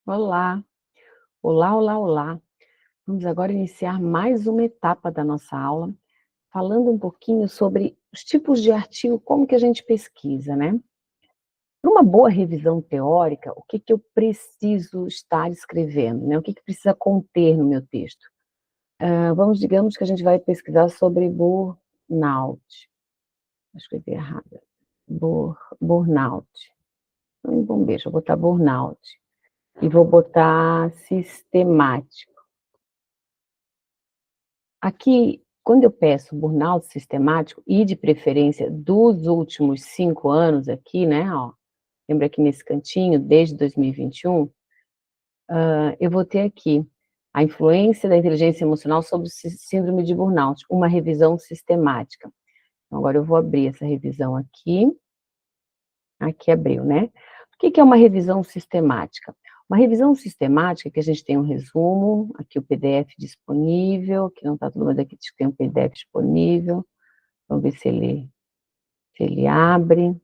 Olá, olá, olá, olá. Vamos agora iniciar mais uma etapa da nossa aula, falando um pouquinho sobre os tipos de artigo, como que a gente pesquisa, né? Para uma boa revisão teórica, o que que eu preciso estar escrevendo, né? O que que precisa conter no meu texto? Digamos que a gente vai pesquisar sobre burnout. Escrevi errado. Burnout. Bom, deixa eu botar burnout. E vou botar sistemático. Aqui, quando eu peço burnout sistemático e de preferência dos últimos 5 anos aqui, né, ó, lembra aqui nesse cantinho, desde 2021, eu vou ter aqui a influência da inteligência emocional sobre o síndrome de burnout, uma revisão sistemática. Então, agora eu vou abrir essa revisão aqui abriu, né. O que que é uma revisão sistemática? Uma revisão sistemática que a gente tem um resumo, aqui o PDF disponível, que não está tudo, mas aqui tem um PDF disponível. Vamos ver se ele abre.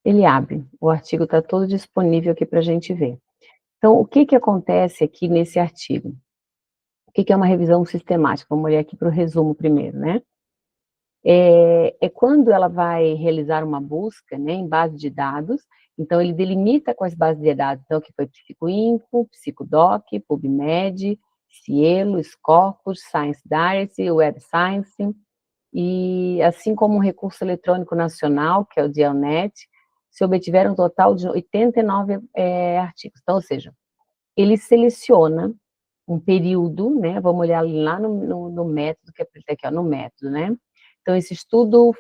Ele abre, o artigo está todo disponível aqui para a gente ver. Então, o que que acontece aqui nesse artigo? O que que é uma revisão sistemática? Vamos olhar aqui para o resumo primeiro, né? É quando ela vai realizar uma busca, né, em base de dados, então ele delimita quais bases de dados, então que foi Psicoinfo, Psicodoc, PubMed, Cielo, Scopus, Science Diary, Web Science, e assim como um recurso eletrônico nacional, que é o Dialnet, se obtiveram um total de 89 artigos. Então, ou seja, ele seleciona um período, né, vamos olhar lá no método, que é aqui, ó, no método, né. Então esse estudo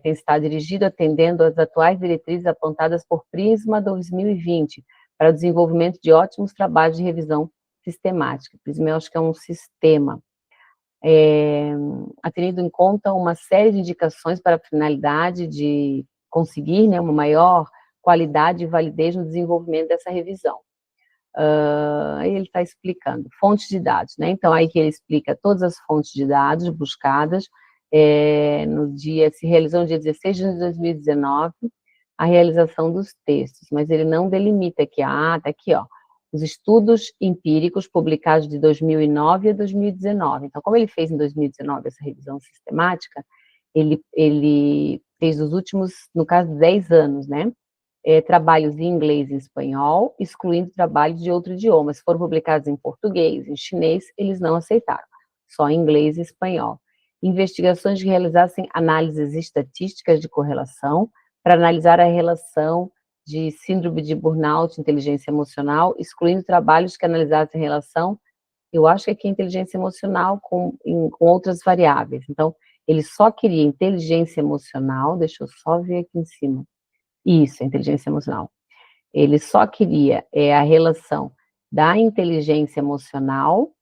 tem estado dirigido atendendo às atuais diretrizes apontadas por Prisma 2020, para o desenvolvimento de ótimos trabalhos de revisão sistemática. Prisma eu acho que é um sistema, tendo em conta uma série de indicações para a finalidade de conseguir, né, uma maior qualidade e validez no desenvolvimento dessa revisão. Aí ele está explicando, fontes de dados, né, então aí que ele explica todas as fontes de dados buscadas, se realizou no dia 16 de junho de 2019, a realização dos textos, mas ele não delimita aqui, tá aqui, ó, os estudos empíricos publicados de 2009 a 2019. Então, como ele fez em 2019 essa revisão sistemática, ele fez os últimos, no caso, 10 anos, né? Trabalhos em inglês e espanhol, excluindo trabalhos de outro idioma. Se foram publicados em português, em chinês, eles não aceitaram, só em inglês e espanhol. Investigações que realizassem análises estatísticas de correlação, para analisar a relação de síndrome de burnout, inteligência emocional, excluindo trabalhos que analisassem a relação, eu acho que aqui é inteligência emocional com outras variáveis. Então, ele só queria inteligência emocional, deixa eu só ver aqui em cima. Isso, a inteligência emocional. Ele só queria a relação da inteligência emocional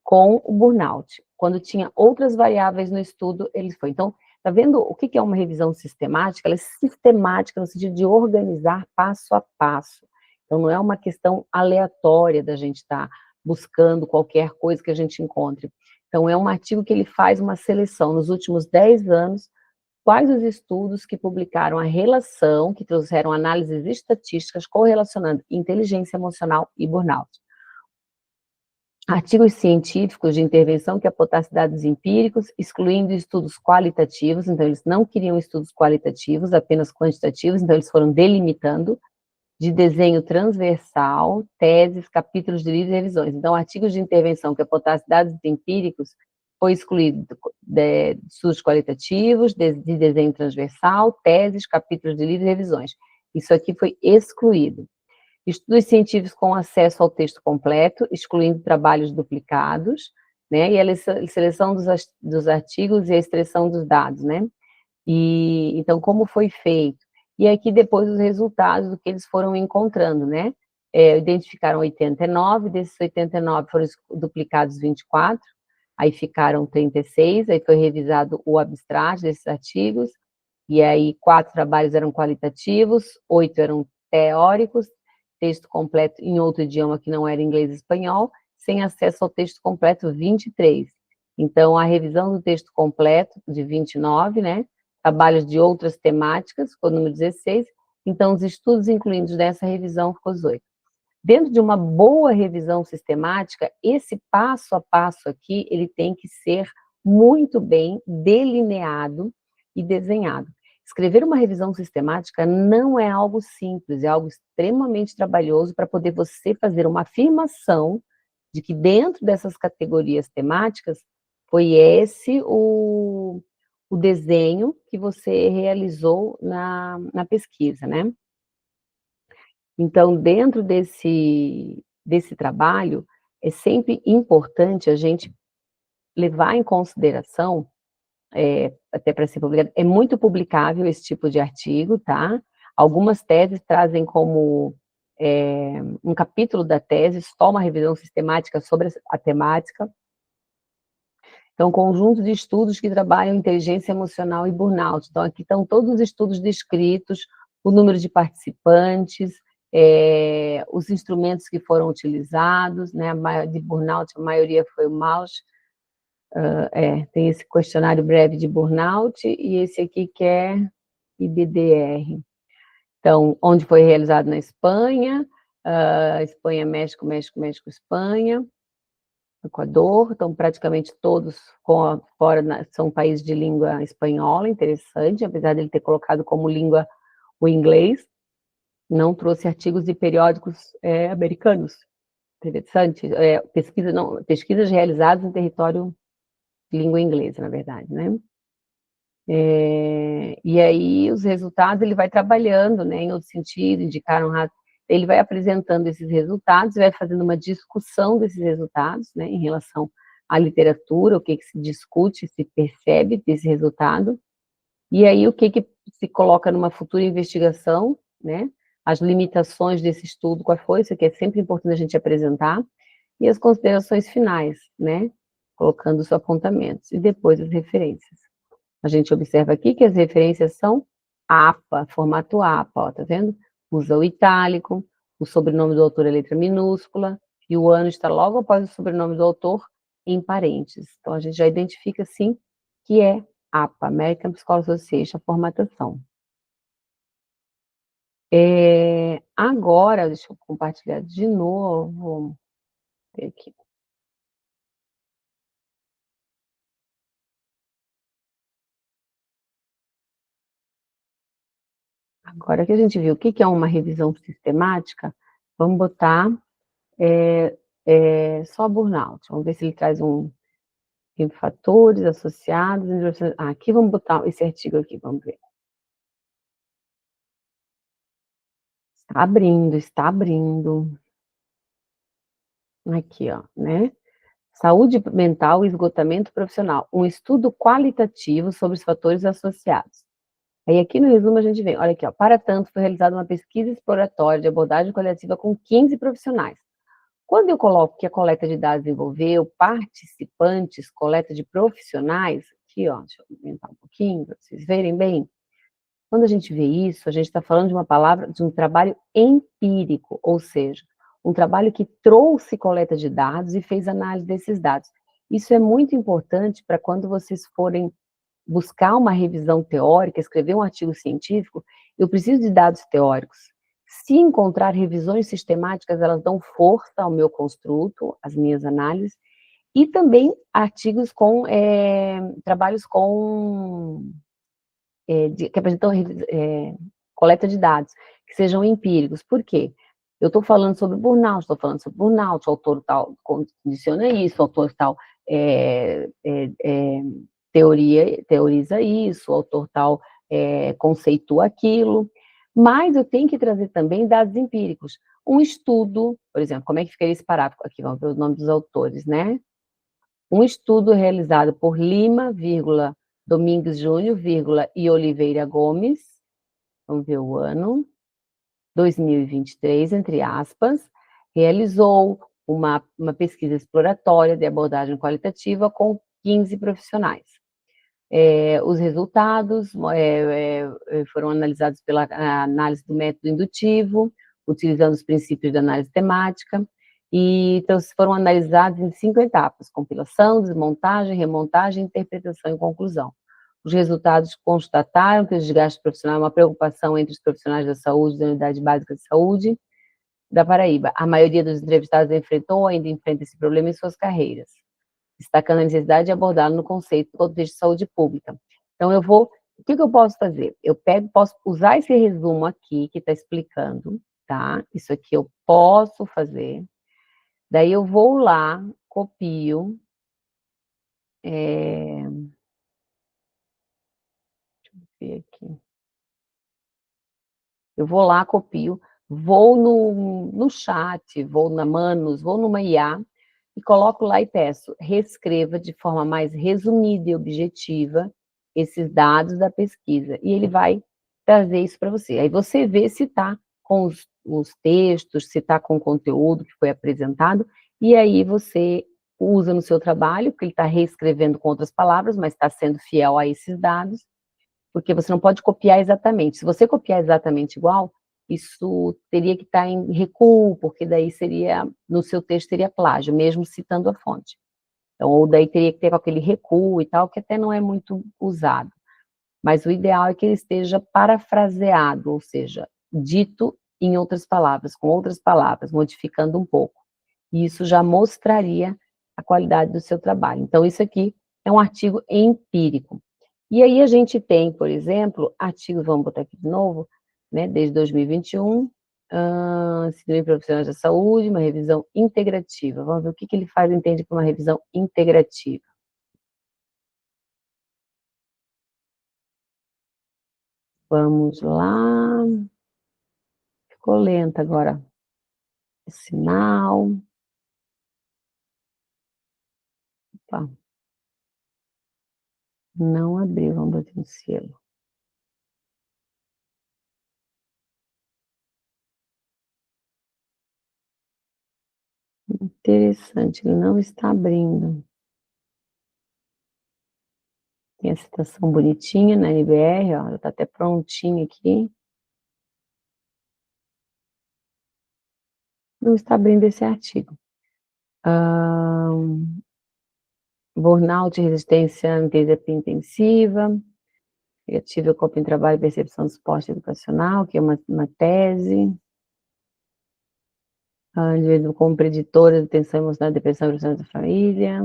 com o burnout. Quando tinha outras variáveis no estudo, ele foi. Então, tá vendo o que que é uma revisão sistemática? Ela é sistemática no sentido de organizar passo a passo. Então, não é uma questão aleatória da gente estar buscando qualquer coisa que a gente encontre. Então, é um artigo que ele faz uma seleção nos últimos 10 anos, quais os estudos que publicaram a relação, que trouxeram análises estatísticas correlacionando inteligência emocional e burnout. Artigos científicos de intervenção que apontassem dados empíricos, excluindo estudos qualitativos, então eles não queriam estudos qualitativos, apenas quantitativos, então eles foram delimitando, de desenho transversal, teses, capítulos de livros e revisões. Então, artigos de intervenção que apontassem dados empíricos foi excluído de estudos qualitativos, de desenho transversal, teses, capítulos de livros e revisões. Isso aqui foi excluído. Estudos científicos com acesso ao texto completo, excluindo trabalhos duplicados, né, e a seleção dos artigos e a extração dos dados, né. E, então, como foi feito? E aqui depois os resultados do que eles foram encontrando, né. Identificaram 89, desses 89 foram duplicados 24, aí ficaram 36, aí foi revisado o abstract desses artigos, e aí 4 trabalhos eram qualitativos, 8 eram teóricos, texto completo em outro idioma que não era inglês e espanhol, sem acesso ao texto completo 23. Então, a revisão do texto completo de 29, né, trabalhos de outras temáticas, ficou o número 16, então os estudos incluídos nessa revisão ficou 18. dentro de uma boa revisão sistemática, esse passo a passo aqui, ele tem que ser muito bem delineado e desenhado. Escrever uma revisão sistemática não é algo simples, é algo extremamente trabalhoso para poder você fazer uma afirmação de que dentro dessas categorias temáticas foi esse o desenho que você realizou na pesquisa, né? Então, dentro desse trabalho, é sempre importante a gente levar em consideração, até para ser publicado, é muito publicável esse tipo de artigo, tá? Algumas teses trazem como um capítulo da tese, só uma revisão sistemática sobre a temática. Então, conjunto de estudos que trabalham inteligência emocional e burnout. Então, aqui estão todos os estudos descritos, o número de participantes, os instrumentos que foram utilizados, né? De burnout, a maioria foi o mouse. Tem esse questionário breve de burnout e esse aqui que é IBDR. Então, onde foi realizado na Espanha, Espanha, México, México, México, Espanha, Equador, então praticamente todos fora são países de língua espanhola, interessante, apesar de ele ter colocado como língua o inglês, não trouxe artigos de periódicos americanos, interessante, pesquisas realizadas em território de língua inglesa, na verdade, né? E aí os resultados ele vai trabalhando, né, em outro sentido, indicaram, ele vai apresentando esses resultados, vai fazendo uma discussão desses resultados, né, em relação à literatura, o que se discute, se percebe desse resultado, e aí o que se coloca numa futura investigação, né, as limitações desse estudo, qual foi, isso aqui é sempre importante a gente apresentar, e as considerações finais, né, colocando os apontamentos, e depois as referências. A gente observa aqui que as referências são APA, formato APA, ó, tá vendo? Usa o itálico, o sobrenome do autor é letra minúscula, e o ano está logo após o sobrenome do autor em parênteses. Então, a gente já identifica, sim, que é APA, American Psychology Association, a formatação. Agora, deixa eu compartilhar de novo. Vamos ver aqui. Agora que a gente viu o que é uma revisão sistemática, vamos botar só burnout. Vamos ver se ele traz fatores associados. Aqui vamos botar esse artigo aqui, vamos ver. Está abrindo, está abrindo. Aqui, ó, né? Saúde mental e esgotamento profissional. Um estudo qualitativo sobre os fatores associados. Aí aqui no resumo a gente vê, olha aqui, ó. Para tanto, foi realizada uma pesquisa exploratória de abordagem coletiva com 15 profissionais. Quando eu coloco que a coleta de dados envolveu participantes, coleta de profissionais, aqui, ó, deixa eu aumentar um pouquinho para vocês verem bem. Quando a gente vê isso, a gente está falando de uma palavra, de um trabalho empírico, ou seja, um trabalho que trouxe coleta de dados e fez análise desses dados. Isso é muito importante para quando vocês forem buscar uma revisão teórica, escrever um artigo científico, eu preciso de dados teóricos. Se encontrar revisões sistemáticas, elas dão força ao meu construto, às minhas análises, e também artigos com trabalhos que apresentam coleta de dados, que sejam empíricos. Por quê? Eu estou falando sobre burnout, o autor tal condiciona isso, o autor tal teoriza isso, o autor tal conceitua aquilo, mas eu tenho que trazer também dados empíricos. Um estudo, por exemplo, como é que ficaria esse parágrafo? Aqui, vamos ver o nome dos autores, né? Um estudo realizado por Lima, Domingues Júnior, e Oliveira Gomes, vamos ver o ano, 2023, entre aspas, realizou uma pesquisa exploratória de abordagem qualitativa com 15 profissionais. Os resultados foram analisados pela análise do método indutivo, utilizando os princípios da análise temática, e então foram analisados em 5 etapas: compilação, desmontagem, remontagem, interpretação e conclusão. Os resultados constataram que o desgaste profissional é uma preocupação entre os profissionais da saúde, da unidade básica de saúde, da Paraíba. A maioria dos entrevistados enfrentou ou ainda enfrenta esse problema em suas carreiras, destacando a necessidade de abordá-lo no conceito do contexto de saúde pública. Então, o que eu posso fazer? Posso usar esse resumo aqui, que está explicando, tá? Isso aqui eu posso fazer. Daí eu vou lá, copio, deixa eu ver aqui. Eu vou lá, copio, vou no chat, vou na Manus, vou numa IA e coloco lá e peço, reescreva de forma mais resumida e objetiva esses dados da pesquisa. E ele vai trazer isso para você. Aí você vê se está com os textos, se está com o conteúdo que foi apresentado, e aí você usa no seu trabalho, porque ele está reescrevendo com outras palavras, mas está sendo fiel a esses dados, porque você não pode copiar exatamente. Se você copiar exatamente igual, isso teria que estar em recuo, porque daí seria, no seu texto teria plágio, mesmo citando a fonte. Então, ou daí teria que ter com aquele recuo e tal, que até não é muito usado. Mas o ideal é que ele esteja parafraseado, ou seja, dito em outras palavras, com outras palavras, modificando um pouco. E isso já mostraria a qualidade do seu trabalho. Então, isso aqui é um artigo empírico. E aí a gente tem, por exemplo, artigos, vamos botar aqui de novo, né, desde 2021, Síndrome Profissionais da Saúde, uma revisão integrativa. Vamos ver o que ele faz, entende por uma revisão integrativa. Vamos lá. Ficou lenta agora. Sinal. Opa. Não abriu, vamos botar no selo. Interessante, ele não está abrindo. Tem a citação bonitinha na NBR, ó, ela está até prontinha aqui. Não está abrindo esse artigo. Burnout, resistência à terapia intensiva, criativa, corpo em trabalho, percepção do suporte educacional, que é uma tese. Indivíduo como preditora de tensão emocional, depressão e frustração da família,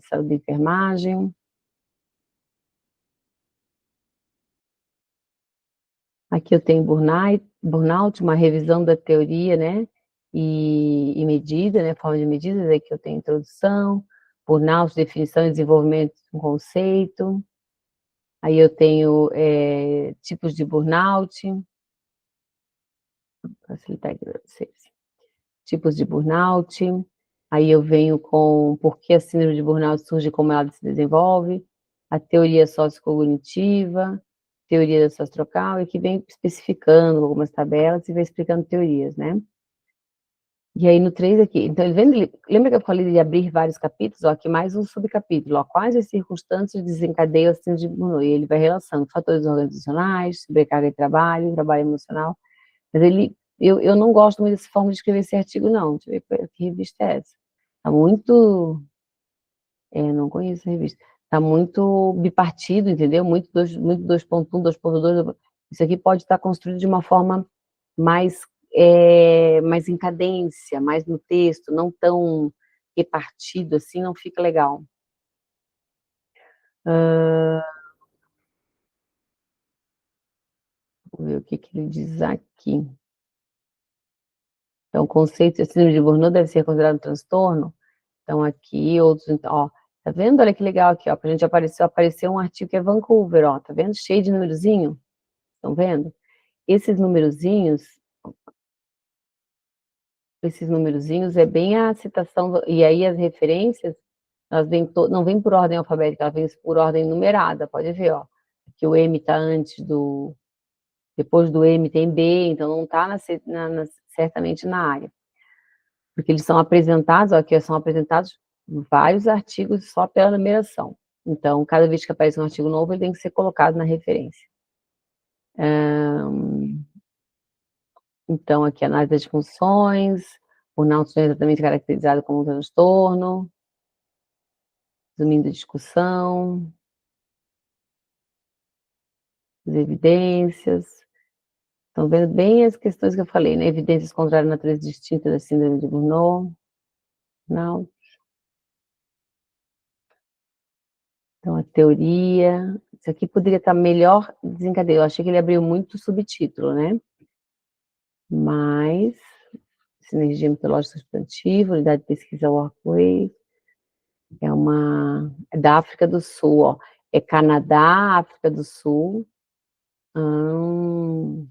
saúde de enfermagem. Aqui eu tenho burnout, uma revisão da teoria, né, e medida, né, forma de medidas, aqui eu tenho introdução, burnout, definição e desenvolvimento de um conceito, aí eu tenho tipos de burnout, vou facilitar aqui para vocês, tipos de burnout, aí eu venho com por que a síndrome de burnout surge e como ela se desenvolve, a teoria sociocognitiva, teoria da sociotrocal, e que vem especificando algumas tabelas e vem explicando teorias, né? E aí no 3 aqui, então lembra que eu falei de abrir vários capítulos? Ó, aqui mais um subcapítulo, ó, quais as circunstâncias desencadeiam a síndrome de Burnout? E ele vai relacionando fatores organizacionais, sobrecarga de trabalho, trabalho emocional, mas eu não gosto muito dessa forma de escrever esse artigo não, deixa eu ver que revista é essa. Tá muito, não conheço a revista, tá muito bipartido, entendeu? Muito 2.1, 2.2, isso aqui pode estar construído de uma forma mais, mais em cadência, mais no texto, não tão repartido assim, não fica legal. Vamos ver o que ele diz aqui. Então, o conceito de síndrome de Burnout deve ser considerado um transtorno. Então, aqui, outros, então, ó, tá vendo? Olha que legal aqui, ó, pra gente apareceu um artigo que é Vancouver, ó, tá vendo? Cheio de numerozinho, estão vendo? Esses numerozinhos é bem a citação, e aí as referências, elas não vêm por ordem alfabética, elas vêm por ordem numerada, pode ver, ó, que o M tá depois do M tem B, então não tá certamente na área. Porque eles são apresentados, ó, aqui são apresentados vários artigos só pela numeração. Então, cada vez que aparece um artigo novo, ele tem que ser colocado na referência. Então, aqui, análise das funções, o não é exatamente caracterizado como um transtorno, resumindo a discussão, as evidências. Estão vendo bem as questões que eu falei, né, evidências contrárias à natureza distinta da síndrome de Burnout, não. Então a teoria, isso aqui poderia estar melhor desencadeado, eu achei que ele abriu muito subtítulo, né, mas sinergia mitológica substantiva, unidade de pesquisa Walkway, é da África do Sul, ó, é Canadá, África do Sul, são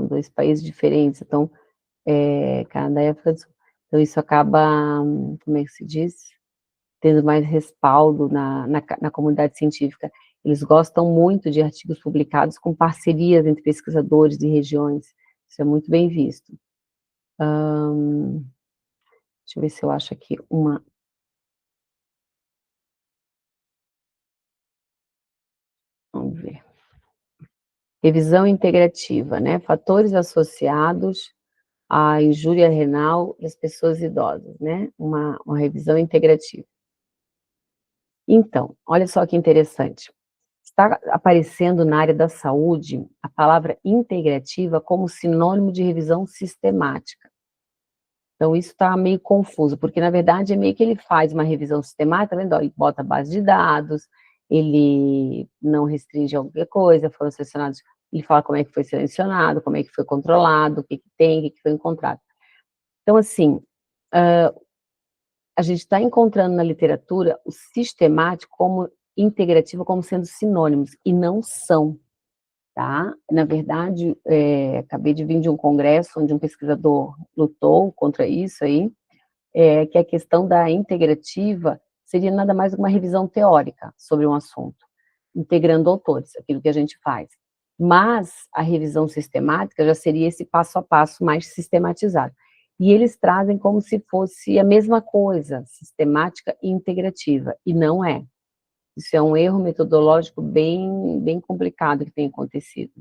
2 países diferentes, então, Canadá e África do Sul. Então isso acaba, como é que se diz? Tendo mais respaldo na comunidade científica. Eles gostam muito de artigos publicados com parcerias entre pesquisadores de regiões, isso é muito bem visto. Deixa eu ver se eu acho aqui uma. Vamos ver. Revisão integrativa, né, fatores associados à injúria renal das pessoas idosas, né, uma revisão integrativa. Então, olha só que interessante, está aparecendo na área da saúde a palavra integrativa como sinônimo de revisão sistemática. Então isso está meio confuso, porque na verdade é meio que ele faz uma revisão sistemática, tá vendo, ó, ele bota base de dados, ele não restringe alguma coisa, foram selecionados, ele fala como é que foi selecionado, como é que foi controlado, o que que tem, o que que foi encontrado. Então assim, a gente está encontrando na literatura o sistemático como integrativo como sendo sinônimos, e não são, tá? Na verdade, acabei de vir de um congresso onde um pesquisador lutou contra isso aí, que a questão da integrativa seria nada mais do que uma revisão teórica sobre um assunto, integrando autores, aquilo que a gente faz. Mas a revisão sistemática já seria esse passo a passo mais sistematizado. E eles trazem como se fosse a mesma coisa, sistemática e integrativa, e não é. Isso é um erro metodológico bem complicado que tem acontecido.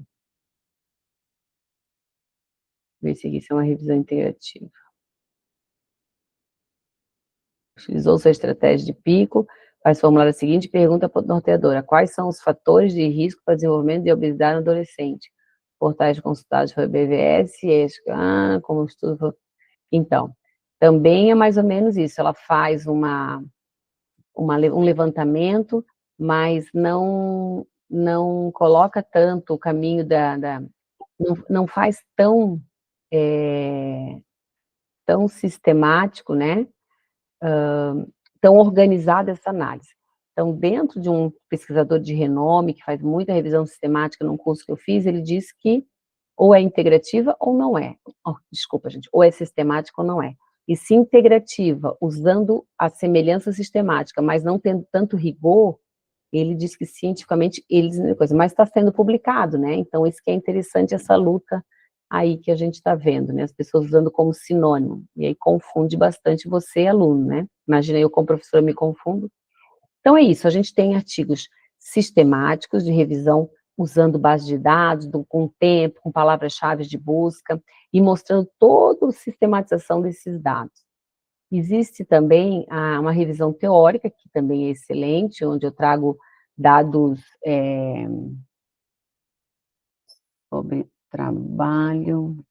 Ver se isso é uma revisão integrativa. Utilizou sua estratégia de pico, faz formular a seguinte pergunta para a norteadora: quais são os fatores de risco para desenvolvimento de obesidade no adolescente? Portais consultados pela BVS, como estudo. Então, também é mais ou menos isso, ela faz um levantamento, mas não coloca tanto o caminho não faz tão sistemático, né, tão organizada essa análise. Então, dentro de um pesquisador de renome, que faz muita revisão sistemática num curso que eu fiz, ele diz que ou é integrativa ou não é. Oh, desculpa, gente, ou é sistemática ou não é. E se integrativa, usando a semelhança sistemática, mas não tendo tanto rigor, ele diz que cientificamente eles coisa, mas está sendo publicado, né? Então isso que é interessante, essa luta aí que a gente está vendo, né? As pessoas usando como sinônimo, e aí confunde bastante você, aluno, né? Imagina eu como professora me confundo. Então é isso, a gente tem artigos sistemáticos de revisão usando base de dados, com tempo, com palavras-chave de busca, e mostrando toda a sistematização desses dados. Existe também uma revisão teórica, que também é excelente, onde eu trago dados sobre trabalho.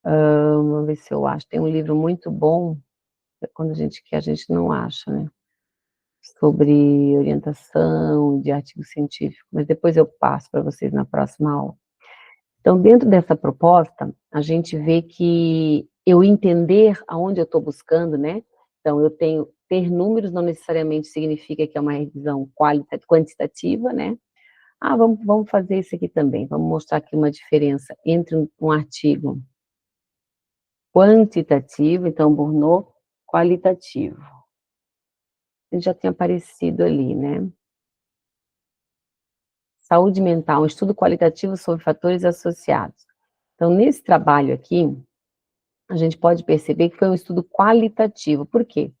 Vamos ver se eu acho. Tem um livro muito bom, quando a gente quer, a gente não acha, né? Sobre orientação de artigo científico, mas depois eu passo para vocês na próxima aula. Então, dentro dessa proposta, a gente vê que eu entender aonde eu estou buscando, né? Então, ter números não necessariamente significa que é uma revisão quantitativa, né? Vamos fazer isso aqui também, vamos mostrar aqui uma diferença entre um artigo quantitativo, então, Burnout, qualitativo. Ele já tinha aparecido ali, né? Saúde mental, um estudo qualitativo sobre fatores associados. Então, nesse trabalho aqui, a gente pode perceber que foi um estudo qualitativo. Por quê?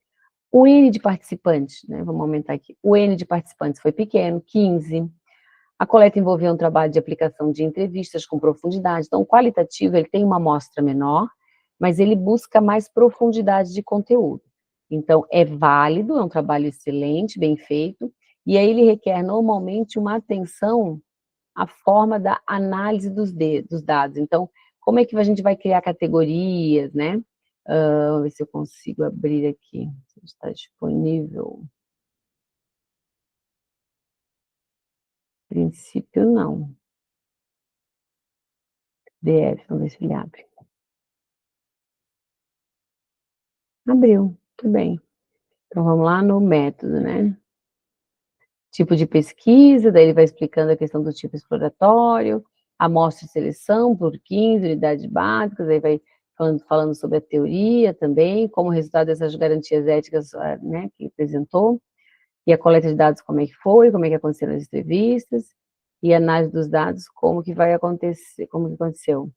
O N de participantes, né, vamos aumentar aqui, o N de participantes foi pequeno, 15. A coleta envolveu um trabalho de aplicação de entrevistas com profundidade. Então, o qualitativo, ele tem uma amostra menor, mas ele busca mais profundidade de conteúdo. Então, é válido, é um trabalho excelente, bem feito, e aí ele requer normalmente uma atenção a forma da análise dos dados. Então, como é que a gente vai criar categorias, né? Ver se eu consigo abrir aqui, se está disponível. Princípio, não. DF, vamos ver se ele abre. Abriu, tudo bem. Então, vamos lá no método, né? Tipo de pesquisa, daí ele vai explicando a questão do tipo exploratório, amostra de seleção por 15 unidades básicas, aí vai falando sobre a teoria também, como resultado dessas garantias éticas, né, que apresentou, e a coleta de dados, como é que foi, como é que aconteceram as entrevistas, e a análise dos dados, como que vai acontecer, como que aconteceu,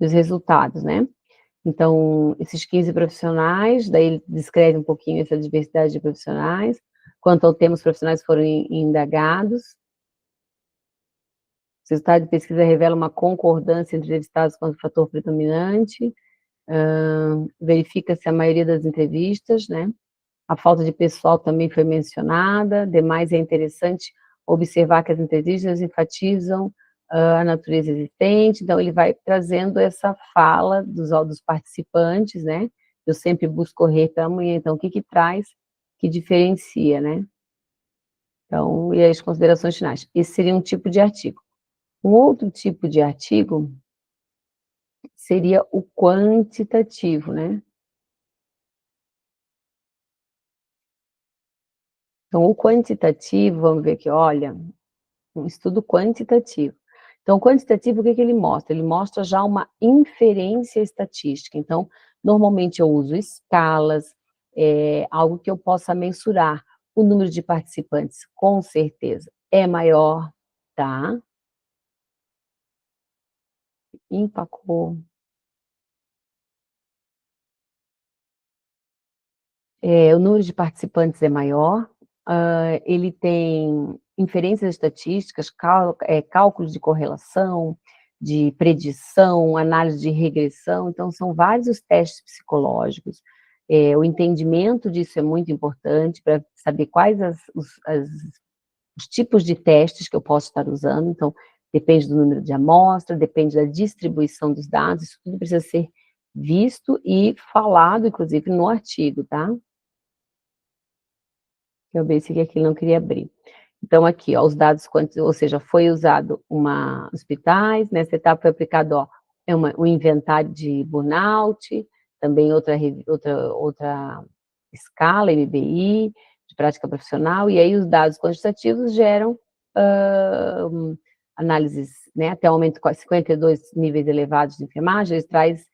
os resultados, né? Então, esses 15 profissionais, daí ele descreve um pouquinho essa diversidade de profissionais, quanto ao tema, os profissionais foram indagados, o resultado de pesquisa revela uma concordância entre entrevistados quanto ao fator predominante, verifica-se a maioria das entrevistas, né? A falta de pessoal também foi mencionada, demais é interessante observar que as entrevistas enfatizam a natureza existente, então ele vai trazendo essa fala dos participantes, né? Eu sempre busco correr pela manhã, então o que que traz, que diferencia, né? Então, e as considerações finais. Esse seria um tipo de artigo. Um outro tipo de artigo seria o quantitativo, né? Então, o quantitativo, vamos ver aqui, olha, um estudo quantitativo. Então, o quantitativo, o que que ele mostra? Ele mostra já uma inferência estatística. Então, normalmente eu uso escalas, algo que eu possa mensurar. O número de participantes, com certeza, é maior, tá? Empacou. O número de participantes é maior, ele tem inferências estatísticas, cálculos de correlação, de predição, análise de regressão, então são vários os testes psicológicos. O entendimento disso é muito importante para saber quais os tipos de testes que eu posso estar usando, então depende do número de amostra, depende da distribuição dos dados, isso tudo precisa ser visto e falado, inclusive, no artigo, tá? Eu ver se aqui não queria abrir. Então, aqui, ó, os dados, ou seja, foi usado hospitais, nessa etapa foi aplicado, ó, um inventário de burnout, também outra escala, MBI, de prática profissional, e aí os dados quantitativos geram análises, né, até o momento 52 níveis elevados de enfermagem, eles traz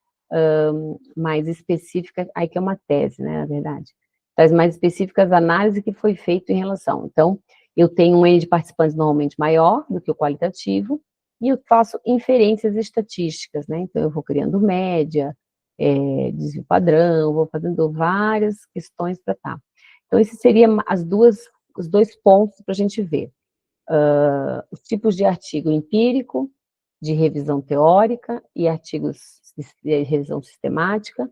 mais específica, aí que é uma tese, né, na verdade, traz mais específicas análises que foi feito em relação. Então, eu tenho um N de participantes normalmente maior do que o qualitativo, e eu faço inferências estatísticas, né? Então, eu vou criando média, desvio padrão, vou fazendo várias questões para tá. Então, esses seriam os dois pontos para a gente ver. Os tipos de artigo empírico, de revisão teórica e artigos de revisão sistemática,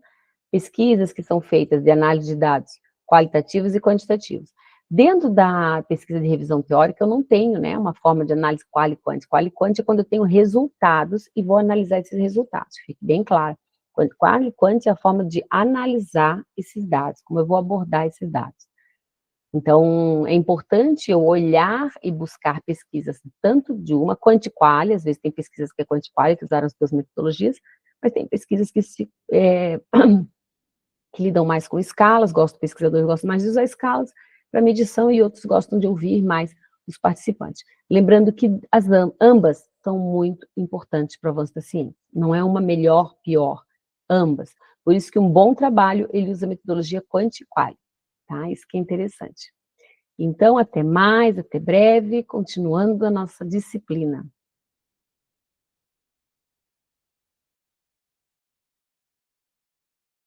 pesquisas que são feitas de análise de dados qualitativos e quantitativos. Dentro da pesquisa de revisão teórica, eu não tenho, né, uma forma de análise qual e quant. Qual e quant é quando eu tenho resultados e vou analisar esses resultados, fique bem claro. Qual e quant é a forma de analisar esses dados, como eu vou abordar esses dados. Então, é importante eu olhar e buscar pesquisas, tanto de uma quanti-quali, às vezes tem pesquisas que é quanti-quali, que usaram as duas metodologias, mas tem pesquisas que lidam mais com escalas, pesquisadores gostam mais de usar escalas para medição e outros gostam de ouvir mais os participantes. Lembrando que ambas são muito importantes para o avanço da ciência, não é uma melhor, pior, ambas. Por isso que um bom trabalho, ele usa a metodologia quanti-quali, tá? Isso que é interessante. Então, até mais, até breve, continuando a nossa disciplina.